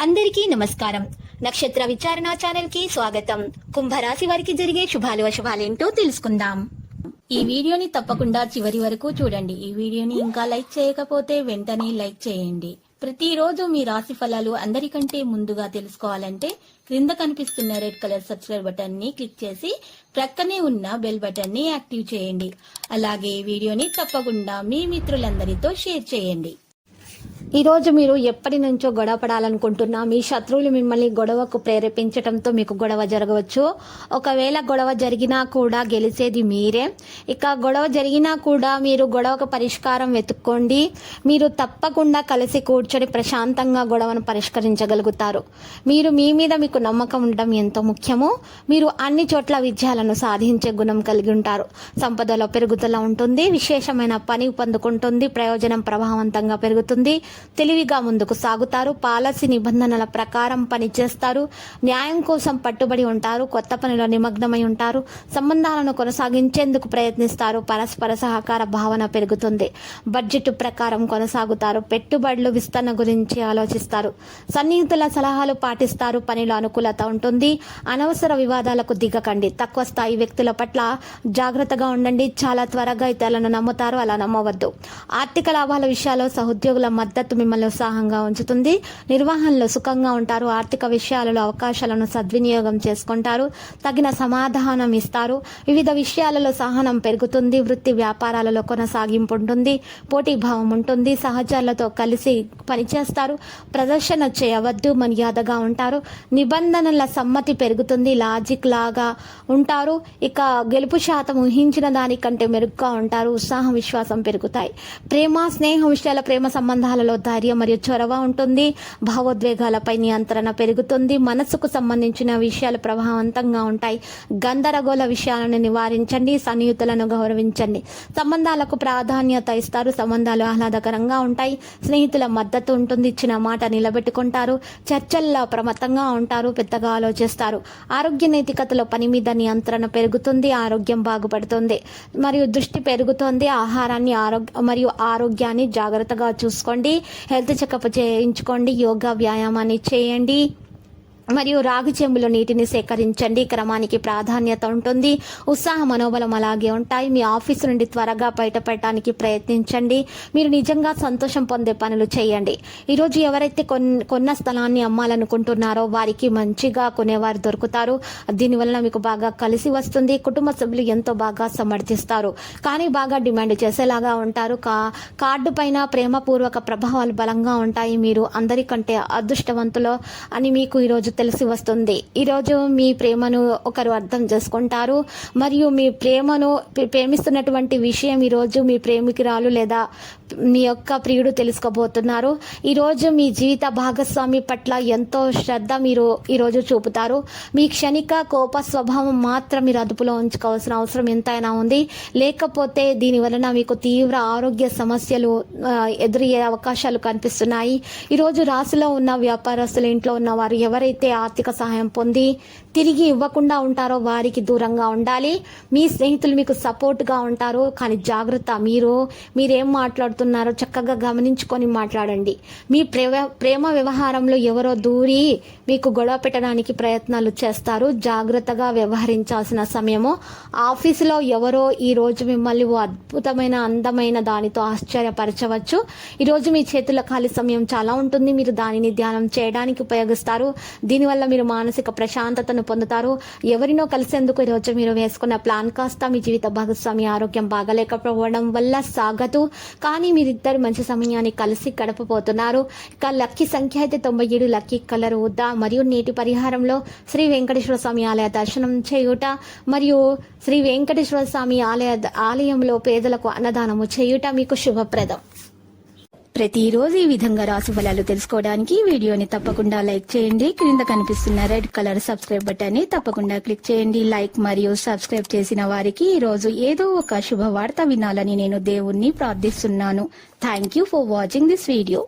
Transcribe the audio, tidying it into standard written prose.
అందరికీ నమస్కారం. నక్షత్ర విచారణ ఛానల్ కి స్వాగతం. కుంభరాశి వారికి జరిగే శుభాలు అశుభాలేంటో తెలుసుకుందాం. ఈ వీడియోని తప్పకుండా చివరి వరకు చూడండి. ఈ వీడియోని ఇంకా లైక్ చేయకపోతే వెంటనే లైక్ చేయండి. ప్రతిరోజు మీ రాశి ఫలాలు అందరికంటే ముందుగా తెలుసుకోవాలంటే క్రింద కనిపిస్తున్న రెడ్ కలర్ సబ్స్క్రైబ్ బటన్ ని క్లిక్ చేసి ప్రక్కనే ఉన్న బెల్ బటన్ ని యాక్టివ్ చేయండి. అలాగే ఈ వీడియోని తప్పకుండా మీ మిత్రులందరితో షేర్ చేయండి. ఈ రోజు మీరు ఎప్పటి నుంచో గొడవ పడాలనుకుంటున్నా మీ శత్రువులు మిమ్మల్ని గొడవకు ప్రేరేపించడంతో మీకు గొడవ జరగవచ్చు. ఒకవేళ గొడవ జరిగినా కూడా గెలిచేది మీరే. ఇక గొడవ జరిగినా కూడా మీరు గొడవకు పరిష్కారం వెతుక్కోండి. మీరు తప్పకుండా కలిసి కూర్చొని ప్రశాంతంగా గొడవను పరిష్కరించగలుగుతారు. మీరు మీ మీద మీకు నమ్మకం ఉండడం ఎంతో ముఖ్యము. మీరు అన్ని చోట్ల విజయాలను సాధించే గుణం కలిగి ఉంటారు. సంపదలో పెరుగుదల ఉంటుంది. విశేషమైన పని పొందుకుంటుంది. ప్రయోజనం ప్రభావవంతంగా పెరుగుతుంది. తెలివిగా ముందుకు సాగుతారు. పాలసీ నిబంధనల ప్రకారం పనిచేస్తారు. న్యాయం కోసం పట్టుబడి ఉంటారు. కొత్త పనిలో నిమగ్నమై ఉంటారు. సంబంధాలను కొనసాగించేందుకు ప్రయత్నిస్తారు. పరస్పర సహకార భావన పెరుగుతుంది. బడ్జెట్ ప్రకారం కొనసాగుతారు. పెట్టుబడులు విస్తరణ గురించి ఆలోచిస్తారు. సన్నిహితుల సలహాలు పాటిస్తారు. పనిలో అనుకూలత ఉంటుంది. అనవసర వివాదాలకు దిగకండి. తక్కువ స్థాయి వ్యక్తుల పట్ల జాగ్రత్తగా ఉండండి. చాలా త్వరగా ఇతరులను నమ్ముతారు. అలా నమ్మవద్దు. ఆర్థిక లాభాల విషయాల్లో సహోద్యోగుల మద్దతు మిమ్మల్ని ఉత్సాహంగా ఉంచుతుంది. నిర్వహణలో సుఖంగా ఉంటారు. ఆర్థిక విషయాలలో అవకాశాలను సద్వినియోగం చేసుకుంటారు. తగిన సమాధానం ఇస్తారు. వివిధ విషయాలలో సహనం పెరుగుతుంది. వృత్తి వ్యాపారాలలో కొనసాగింపు ఉంటుంది. పోటీభావం ఉంటుంది. సహచరులతో కలిసి పనిచేస్తారు. ప్రదర్శన చేయవద్దు. మర్యాదగా ఉంటారు. నిబంధనల సమ్మతి పెరుగుతుంది. లాజిక్ లాగా ఉంటారు. ఇక గెలుపు శాతం ఊహించిన దానికంటే మెరుగ్గా ఉంటారు. ఉత్సాహం విశ్వాసం పెరుగుతాయి. ప్రేమ స్నేహ విషయాల ప్రేమ సంబంధాలలో ధైర్యం మరియు చొరవ ఉంటుంది. భావోద్వేగాలపై నియంత్రణ పెరుగుతుంది. మనసుకు సంబంధించిన విషయాలు ప్రభావవంతంగా ఉంటాయి. గందరగోళ విషయాలను నివారించండి. సన్నిహితులను గౌరవించండి. సంబంధాలకు ప్రాధాన్యత ఇస్తారు. సంబంధాలు ఆహ్లాదకరంగా ఉంటాయి. స్నేహితుల మద్దతు ఉంటుంది. ఇచ్చిన మాట నిలబెట్టుకుంటారు. చర్చల్లో ప్రమత్తంగా ఉంటారు. పెద్దగా ఆలోచిస్తారు. ఆరోగ్య నైతికతలో పని మీద నియంత్రణ పెరుగుతుంది. ఆరోగ్యం బాగుపడుతుంది మరియు దృష్టి పెరుగుతుంది. ఆహారాన్ని మరియు ఆరోగ్యాన్ని జాగ్రత్తగా చూసుకోండి. హెల్త్ చెకప్ చేయించుకోండి. యోగా వ్యాయామాన్ని చేయండి మరియు రాగి చెంబులో నీటిని సేకరించండి. క్రమానికి ప్రాధాన్యత ఉంటుంది. ఉత్సాహ మనోబలం అలాగే ఉంటాయి. మీ ఆఫీసు నుండి త్వరగా బయటపడటానికి ప్రయత్నించండి. మీరు నిజంగా సంతోషం పొందే పనులు చేయండి. ఈరోజు ఎవరైతే కొన్న స్థలాన్ని అమ్మాలనుకుంటున్నారో వారికి మంచిగా కొనేవారు దొరుకుతారు. దీనివల్ల మీకు బాగా కలిసి వస్తుంది. కుటుంబ సభ్యులు ఎంతో బాగా సమర్థిస్తారు. కానీ బాగా డిమాండ్ చేసేలాగా ఉంటారు. కార్డు పైన ప్రేమపూర్వక ప్రభావాలు బలంగా ఉంటాయి. మీరు అందరికంటే అదృష్టవంతులు అని మీకు ఈరోజు తెలిసి వస్తుంది. ఈరోజు మీ ప్రేమను ఒకరు అర్థం చేసుకుంటారు మరియు మీ ప్రేమను ప్రేమిస్తున్నటువంటి విషయం ఈరోజు మీ ప్రేమికురాలు లేదా మీ యొక్క ప్రియుడు తెలుసుకోబోతున్నారు. ఈరోజు మీ జీవిత భాగస్వామి పట్ల ఎంతో శ్రద్ధ మీరు ఈరోజు చూపుతారు. మీ క్షణిక కోప స్వభావం మాత్రం మీరు అదుపులో ఉంచుకోవాల్సిన అవసరం ఎంతైనా ఉంది. లేకపోతే దీని వలన మీకు తీవ్ర ఆరోగ్య సమస్యలు ఎదురయ్యే అవకాశాలు కనిపిస్తున్నాయి. ఈరోజు రాశిలో ఉన్న వ్యాపారస్తులు, ఇంట్లో ఉన్న వారు ఎవరైతే ఆర్థిక సహాయం పొంది తిరిగి ఇవ్వకుండా ఉంటారో వారికి దూరంగా ఉండాలి. మీ స్నేహితులు మీకు సపోర్ట్గా ఉంటారు. కానీ జాగ్రత్త, మీరేం మాట్లాడుతున్నారో చక్కగా గమనించుకొని మాట్లాడండి. మీ ప్రేమ వ్యవహారంలో ఎవరో దూరి మీకు గొడవ పెట్టడానికి ప్రయత్నాలు చేస్తారు. జాగ్రత్తగా వ్యవహరించాల్సిన సమయము. ఆఫీసులో ఎవరో ఈరోజు మిమ్మల్ని ఓ అద్భుతమైన అందమైన దానితో ఆశ్చర్యపరచవచ్చు. ఈరోజు మీ చేతుల ఖాళీ సమయం చాలా ఉంటుంది. మీరు దానిని ధ్యానం చేయడానికి ఉపయోగిస్తారు. దీనివల్ల మీరు మానసిక ప్రశాంతతను పొందుతారు. ఎవరినో కలిసేందుకు ఈరోజు మీరు వేసుకున్న ప్లాన్ కాస్త మీ జీవిత భాగస్వామి ఆరోగ్యం బాగలేకపోవడం వల్ల సాగదు. కానీ మీరిద్దరు మంచి సమయాన్ని కలిసి గడపబోతున్నారు. ఇక లక్కీ సంఖ్య అయితే 97. లక్కీ కలర్ ఊదా మరియు నీటి పరిహారంలో శ్రీ వెంకటేశ్వర స్వామి ఆలయ దర్శనం చేయుట మరియు శ్రీ వెంకటేశ్వర స్వామి ఆలయంలో పేదలకు అన్నదానము చేయుట మీకు శుభప్రదం. ప్రతిరోజు ఈ విధంగా రాశి ఫలాలు తెలుసుకోవడానికి వీడియోని తప్పకుండా లైక్ చేయండి. క్రింద కనిపిస్తున్న రెడ్ కలర్ సబ్స్క్రైబ్ బటన్ ని తప్పకుండా క్లిక్ చేయండి. లైక్ మరియు సబ్స్క్రైబ్ చేసిన వారికి ఈ రోజు ఏదో ఒక శుభవార్త వినాలని నేను దేవుణ్ణి ప్రార్థిస్తున్నాను. Thank you for watching this video.